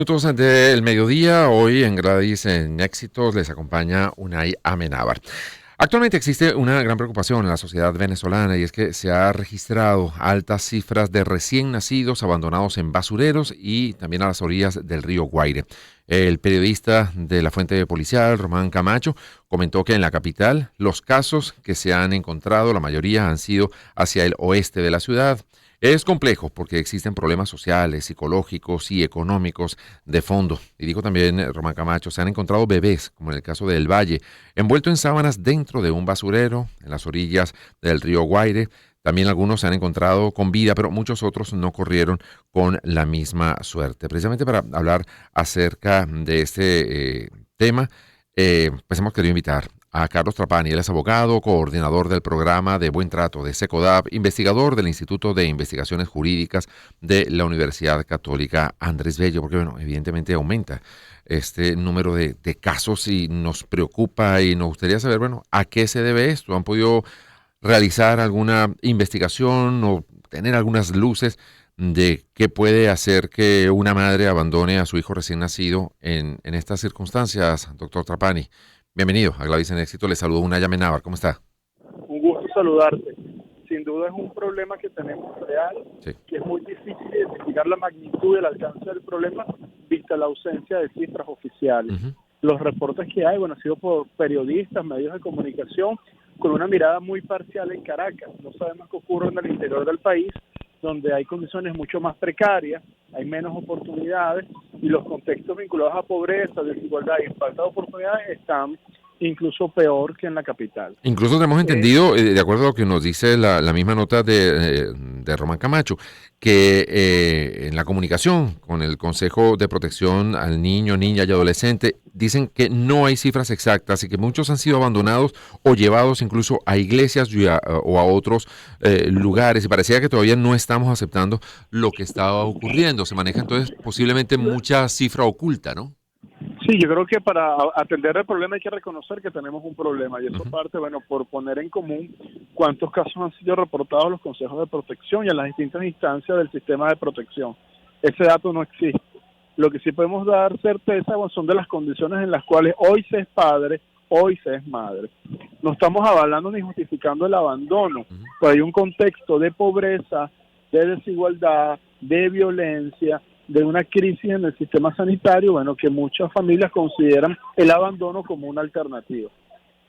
Minutos del mediodía, hoy en Gradis en Éxitos les acompaña Unai Amenábar. Actualmente existe una gran preocupación en la sociedad venezolana y es que se ha registrado altas cifras de recién nacidos abandonados en basureros y también a las orillas del río Guaire. El periodista de la fuente policial, Román Camacho, comentó que en la capital los casos que se han encontrado, la mayoría han sido hacia el oeste de la ciudad. Es complejo porque existen problemas sociales, psicológicos y económicos de fondo. Y dijo también Román Camacho, se han encontrado bebés, como en el caso del Valle, envuelto en sábanas dentro de un basurero en las orillas del río Guaire. También algunos se han encontrado con vida, pero muchos otros no corrieron con la misma suerte. Precisamente para hablar acerca de este tema, pues hemos querido invitar a Carlos Trapani. Él es abogado, coordinador del programa de Buen Trato de SECODAP, investigador del Instituto de Investigaciones Jurídicas de la Universidad Católica Andrés Bello, porque bueno, evidentemente aumenta este número de casos y nos preocupa y nos gustaría saber, bueno, ¿a qué se debe esto? ¿Han podido realizar alguna investigación o tener algunas luces de qué puede hacer que una madre abandone a su hijo recién nacido en estas circunstancias, doctor Trapani? Bienvenido a Gladys en Éxito, le saludo Unai Amenábar, ¿cómo está? Un gusto saludarte. Sin duda es un problema que tenemos real, Sí. que es muy difícil identificar la magnitud y el alcance del problema vista la ausencia de cifras oficiales. Ujú. Los reportes que hay, bueno, han sido por periodistas, medios de comunicación, con una mirada muy parcial en Caracas. No sabemos qué ocurre en el interior del país, donde hay condiciones mucho más precarias, hay menos oportunidades y los contextos vinculados a pobreza, desigualdad y falta de oportunidades están incluso peor que en la capital. Incluso tenemos entendido, de acuerdo a lo que nos dice la misma nota de Román Camacho, que en la comunicación con el Consejo de Protección al Niño, Niña y Adolescente, dicen que no hay cifras exactas y que muchos han sido abandonados o llevados incluso a iglesias o a otros lugares. Y parecía que todavía no estamos aceptando lo que estaba ocurriendo. Se maneja entonces posiblemente mucha cifra oculta, ¿no? Sí, yo creo que para atender el problema hay que reconocer que tenemos un problema y eso Ujú. parte, bueno, por poner en común cuántos casos han sido reportados a los consejos de protección y a las distintas instancias del sistema de protección. Ese dato no existe. Lo que sí podemos dar certeza, bueno, son de las condiciones en las cuales hoy se es padre, hoy se es madre. No estamos avalando ni justificando el abandono, Ujú. pero hay un contexto de pobreza, de desigualdad, de violencia, de una crisis en el sistema sanitario, bueno, que muchas familias consideran el abandono como una alternativa.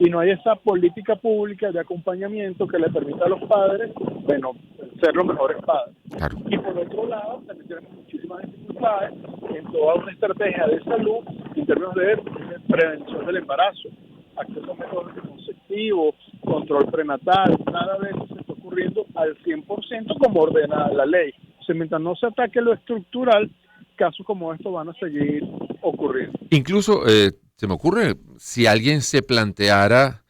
Y no hay esa política pública de acompañamiento que le permita a los padres, bueno, ser los mejores padres. Claro. Y por otro lado, también tenemos muchísimas dificultades en toda una estrategia de salud en términos de prevención del embarazo, acceso a métodos anticonceptivos, control prenatal, nada de eso se está ocurriendo al 100% como ordena la ley. O sea, mientras no se ataque lo estructural, casos como estos van a seguir ocurriendo. Incluso se me ocurre, si alguien se planteara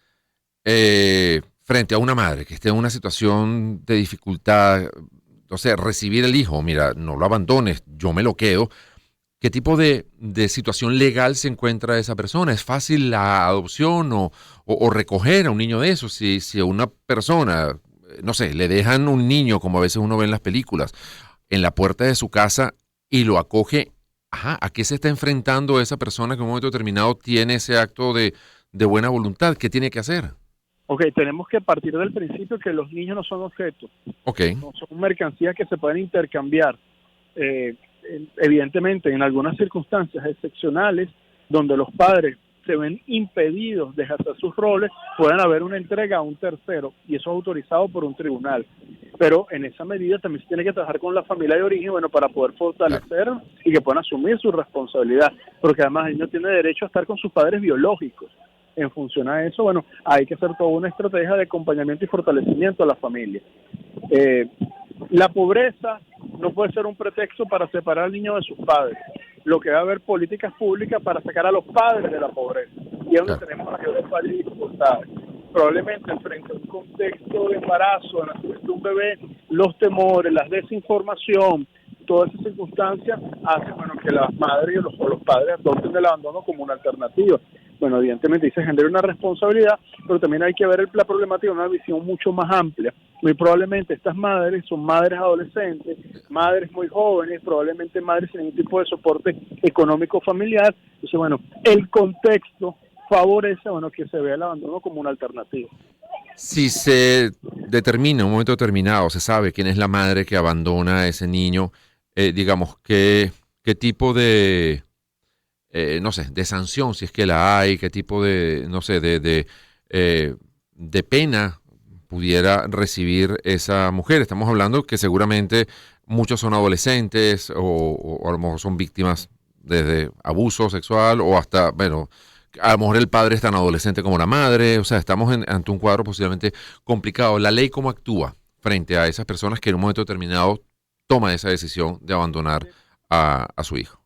frente a una madre que esté en una situación de dificultad, o sea, recibir el hijo, mira, no lo abandones, yo me lo quedo. ¿Qué tipo de situación legal se encuentra esa persona? ¿Es fácil la adopción o recoger a un niño de esos? Si a una persona, no sé, le dejan un niño, como a veces uno ve en las películas, en la puerta de su casa y lo acoge, ajá, ¿a qué se está enfrentando esa persona que en un momento determinado tiene ese acto de buena voluntad? ¿Qué tiene que hacer? Ok, tenemos que partir del principio que los niños no son objetos, Ok, no son mercancías que se pueden intercambiar. Eh, Evidentemente, en algunas circunstancias excepcionales, donde los padres se ven impedidos de ejercer sus roles, pueden haber una entrega a un tercero, y eso es autorizado por un tribunal. Pero en esa medida también se tiene que trabajar con la familia de origen, bueno, para poder claro. fortalecer y que puedan asumir su responsabilidad, porque además el niño tiene derecho a estar con sus padres biológicos. En función a eso, bueno, hay que hacer toda una estrategia de acompañamiento y fortalecimiento a la familia. Eh, la pobreza no puede ser un pretexto para separar al niño de sus padres. Lo que va a haber políticas públicas para sacar a los padres de la pobreza. Y es donde Claro. tenemos mayores fallas y dificultades. Probablemente frente a un contexto de embarazo, de nacimiento de un bebé, los temores, la desinformación, todas esas circunstancias hacen, bueno, que las madres o los padres adopten el abandono como una alternativa. bueno, evidentemente ahí se genera una responsabilidad, pero también hay que ver la problemática de una visión mucho más amplia. Muy probablemente estas madres son madres adolescentes, madres muy jóvenes, probablemente madres sin ningún tipo de soporte económico familiar. Entonces, bueno, el contexto favorece, bueno, que se vea el abandono como una alternativa. Si se determina en un momento determinado, se sabe quién es la madre que abandona a ese niño, digamos, qué tipo de, no sé, de sanción, si es que la hay, qué tipo de, no sé, de pena pudiera recibir esa mujer. Estamos hablando que seguramente muchos son adolescentes o a lo mejor son víctimas desde abuso sexual o hasta, bueno, a lo mejor el padre es tan adolescente como la madre. O sea, estamos ante un cuadro posiblemente complicado. ¿La ley cómo actúa frente a esas personas que en un momento determinado toman esa decisión de abandonar a su hijo?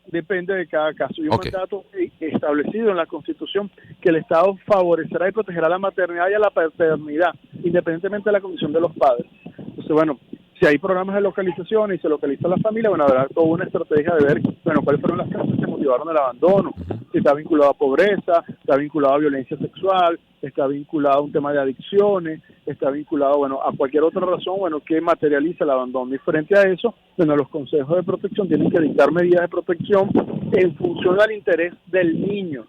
Depende de cada caso. Hay un Ok. mandato establecido en la Constitución que el Estado favorecerá y protegerá la maternidad y a la paternidad, independientemente de la condición de los padres. Entonces, bueno, si hay programas de localización y se localiza a la familia, bueno, habrá toda una estrategia de ver, bueno, cuáles fueron las causas que motivaron el abandono, si está vinculado a pobreza, está vinculado a violencia sexual, está vinculado a un tema de adicciones, está vinculado, bueno, a cualquier otra razón, bueno, que materializa el abandono. Y frente a eso, bueno, los consejos de protección tienen que dictar medidas de protección en función al interés del niño.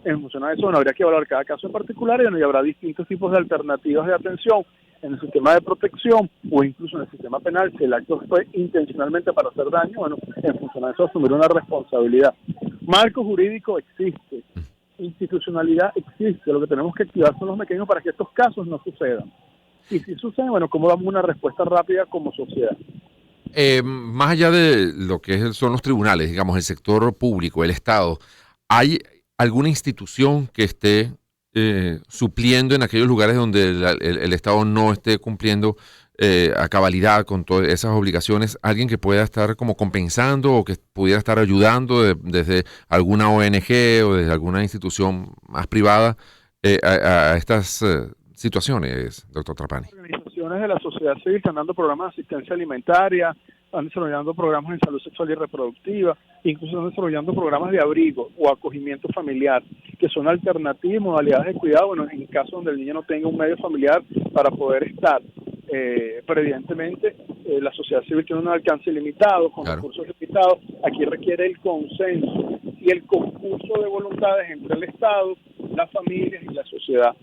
En función a eso, bueno, habría que evaluar cada caso en particular y, bueno, y habrá distintos tipos de alternativas de atención en el sistema de protección o incluso en el sistema penal. Si el acto fue intencionalmente para hacer daño, bueno, en función a eso asumir una responsabilidad. Marco jurídico existe, institucionalidad existe, lo que tenemos que activar son los mecanismos para que estos casos no sucedan. Y si suceden, bueno, ¿cómo damos una respuesta rápida como sociedad? Más allá de lo que son los tribunales, digamos, el sector público, el Estado, ¿hay alguna institución que esté supliendo en aquellos lugares donde el Estado no esté cumpliendo a cabalidad con todas esas obligaciones? ¿Alguien que pueda estar como compensando o que pudiera estar ayudando desde alguna ONG o desde alguna institución más privada a estas situaciones, doctor Trapani? Organizaciones de la sociedad civil están dando programas de asistencia alimentaria, están desarrollando programas en salud sexual y reproductiva, incluso están desarrollando programas de abrigo o acogimiento familiar, que son alternativas, modalidades de cuidado, bueno, en caso donde el niño no tenga un medio familiar para poder estar. Pero evidentemente la sociedad civil tiene un alcance limitado, con Claro. recursos limitados. Aquí requiere el consenso y el concurso de voluntades entre el Estado, las familias y la sociedad,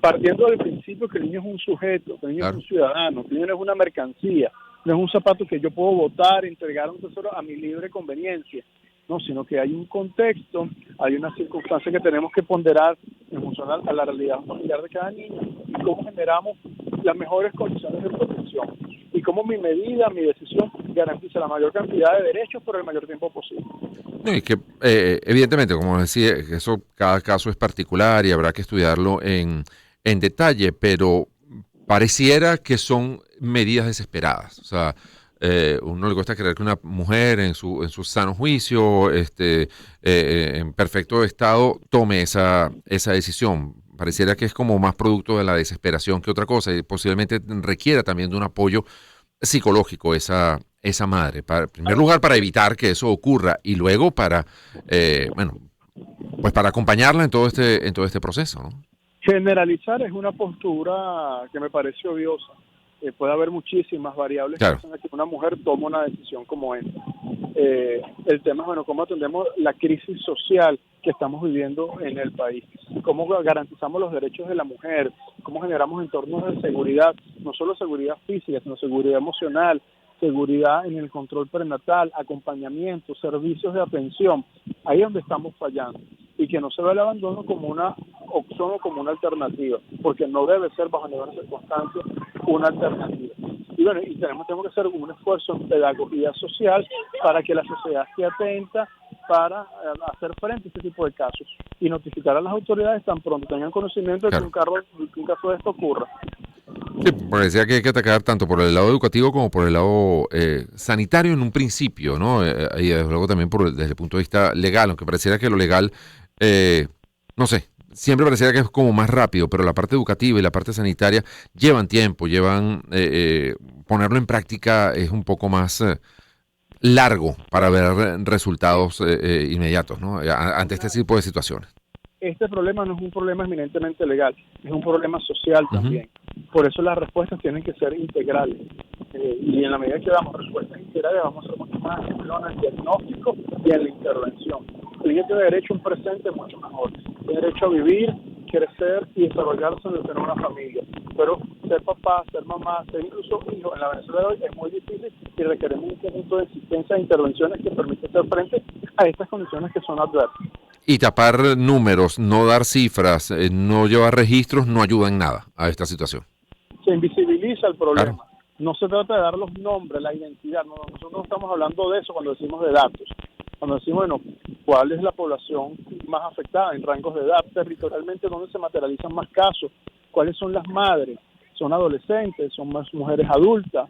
partiendo del principio que el niño es un sujeto, que el niño Claro. es un ciudadano, que el niño no es una mercancía, no es un zapato que yo puedo botar, entregar a un tesoro a mi libre conveniencia, no, sino que hay un contexto, hay una circunstancia que tenemos que ponderar en función a la realidad familiar de cada niño y cómo generamos las mejores condiciones de protección y cómo mi medida, mi decisión garantiza la mayor cantidad de derechos por el mayor tiempo posible. No, y que evidentemente, como decía, eso cada caso es particular y habrá que estudiarlo en detalle, pero pareciera que son medidas desesperadas. O sea, uno le cuesta creer que una mujer en su sano juicio, en perfecto estado, tome esa decisión. Pareciera que es como más producto de la desesperación que otra cosa y posiblemente requiera también de un apoyo psicológico esa madre. En primer lugar, para evitar que eso ocurra y luego para, bueno, pues para acompañarla en todo este proceso, ¿no? Generalizar es una postura que me parece odiosa. Puede haber muchísimas variables que Claro. hacen a que una mujer tome una decisión como esta. El tema es, bueno, cómo atendemos la crisis social que estamos viviendo en el país, cómo garantizamos los derechos de la mujer, cómo generamos entornos de seguridad, no solo seguridad física, sino seguridad emocional, seguridad en el control prenatal, acompañamiento, servicios de atención. Ahí es donde estamos fallando. Y que no se vea el abandono como una opción o como una alternativa, porque no debe ser bajo ninguna circunstancia una alternativa. Y bueno, y tenemos que hacer un esfuerzo en pedagogía social para que la sociedad esté atenta para hacer frente a este tipo de casos y notificar a las autoridades tan pronto tengan conocimiento de Claro. que un caso de esto ocurra. Sí, parecía que hay que atacar tanto por el lado educativo como por el lado sanitario en un principio, ¿no? Y desde luego también desde el punto de vista legal, aunque pareciera que lo legal, no sé, siempre pareciera que es como más rápido, pero la parte educativa y la parte sanitaria llevan tiempo, ponerlo en práctica es un poco más largo para ver resultados inmediatos, ¿no? Ante este tipo de situaciones. este problema no es un problema eminentemente legal, es un problema social también. Por eso las respuestas tienen que ser integrales. Y en la medida que damos respuestas integrales, vamos a ser mucho más ejemplares en el diagnóstico y en la intervención. El niño tiene derecho a un presente mucho mejor. Tiene derecho a vivir, crecer y desarrollarse en el seno de una familia. Pero ser papá, ser mamá, ser incluso hijo en la Venezuela de hoy es muy difícil y requeremos un conjunto de existencias e intervenciones que permiten hacer frente a estas condiciones que son adversas. Y tapar números, no dar cifras, no llevar registros, no ayuda en nada a esta situación. Se invisibiliza el problema. Claro. No se trata de dar los nombres, la identidad. No, nosotros no estamos hablando de eso cuando decimos de datos. Cuando decimos, bueno, cuál es la población más afectada en rangos de edad, territorialmente, dónde se materializan más casos, cuáles son las madres, son adolescentes, son más mujeres adultas,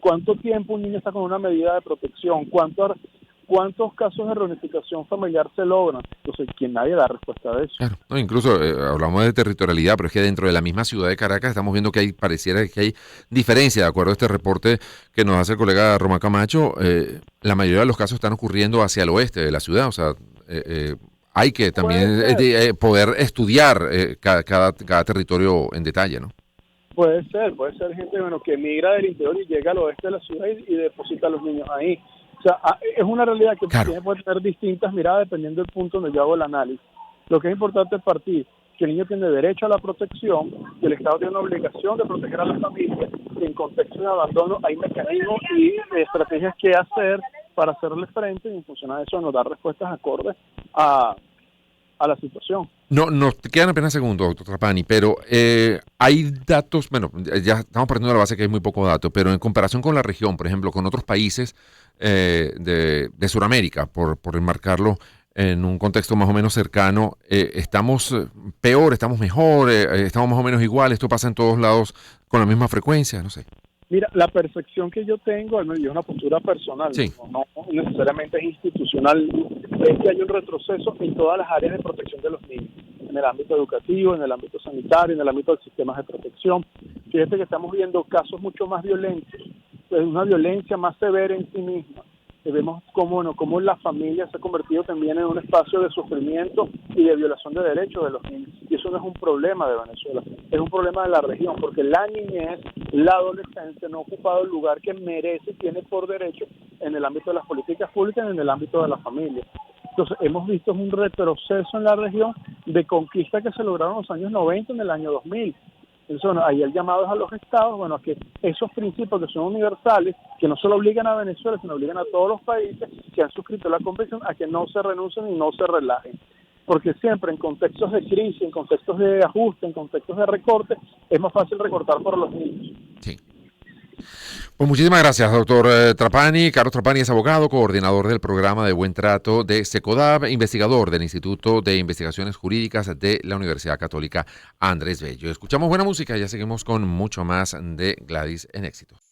cuánto tiempo un niño está con una medida de protección, cuántos casos de reunificación familiar se logran. Entonces, nadie da respuesta a eso. Claro. No, incluso hablamos de territorialidad, pero es que dentro de la misma ciudad de Caracas estamos viendo que pareciera que hay diferencia, de acuerdo a este reporte que nos hace el colega Román Camacho. La mayoría de los casos están ocurriendo hacia el oeste de la ciudad, o sea, hay que también poder estudiar cada territorio en detalle, ¿no? Puede ser gente que migra del interior y llega al oeste de la ciudad y deposita a los niños ahí. O sea, es una realidad que puede tener distintas miradas dependiendo del punto donde yo hago el análisis. Lo que es importante es partir que el niño tiene derecho a la protección, que el Estado tiene una obligación de proteger a la familia, y en contexto de abandono hay mecanismos y estrategias que hacer para hacerle frente, y en función a eso nos dar respuestas acordes a la situación. No, nos quedan apenas segundos, doctor Trapani, pero hay datos, bueno, ya estamos partiendo de la base que hay muy poco dato, pero en comparación con la región, por ejemplo, con otros países de Sudamérica, por enmarcarlo en un contexto más o menos cercano, ¿estamos peor, estamos mejor, estamos más o menos igual? ¿Esto pasa en todos lados con la misma frecuencia? No sé. Mira, la percepción que yo tengo, al menos es una postura personal, sí, no necesariamente es institucional, es que hay un retroceso en todas las áreas de protección de los niños, en el ámbito educativo, en el ámbito sanitario, en el ámbito del sistema de protección. Fíjate que estamos viendo casos mucho más violentos, una violencia más severa en sí misma. Vemos cómo la familia se ha convertido también en un espacio de sufrimiento y de violación de derechos de los niños. Y eso no es un problema de Venezuela, es un problema de la región, porque la niñez, la adolescencia no ha ocupado el lugar que merece y tiene por derecho en el ámbito de las políticas públicas y en el ámbito de la familia. Entonces, hemos visto un retroceso en la región de conquistas que se lograron en los años 90, en el año 2000. Entonces, ahí el llamado es a los estados, a que esos principios que son universales, que no solo obligan a Venezuela, sino obligan a todos los países que han suscrito la convención, a que no se renuncien y no se relajen. Porque siempre en contextos de crisis, en contextos de ajuste, en contextos de recorte, es más fácil recortar por los niños. Sí. Pues muchísimas gracias, doctor Trapani. Carlos Trapani es abogado, coordinador del programa de Buen Trato de SECODAV, investigador del Instituto de Investigaciones Jurídicas de la Universidad Católica Andrés Bello. Escuchamos buena música y ya seguimos con mucho más de Gladys en Éxitos.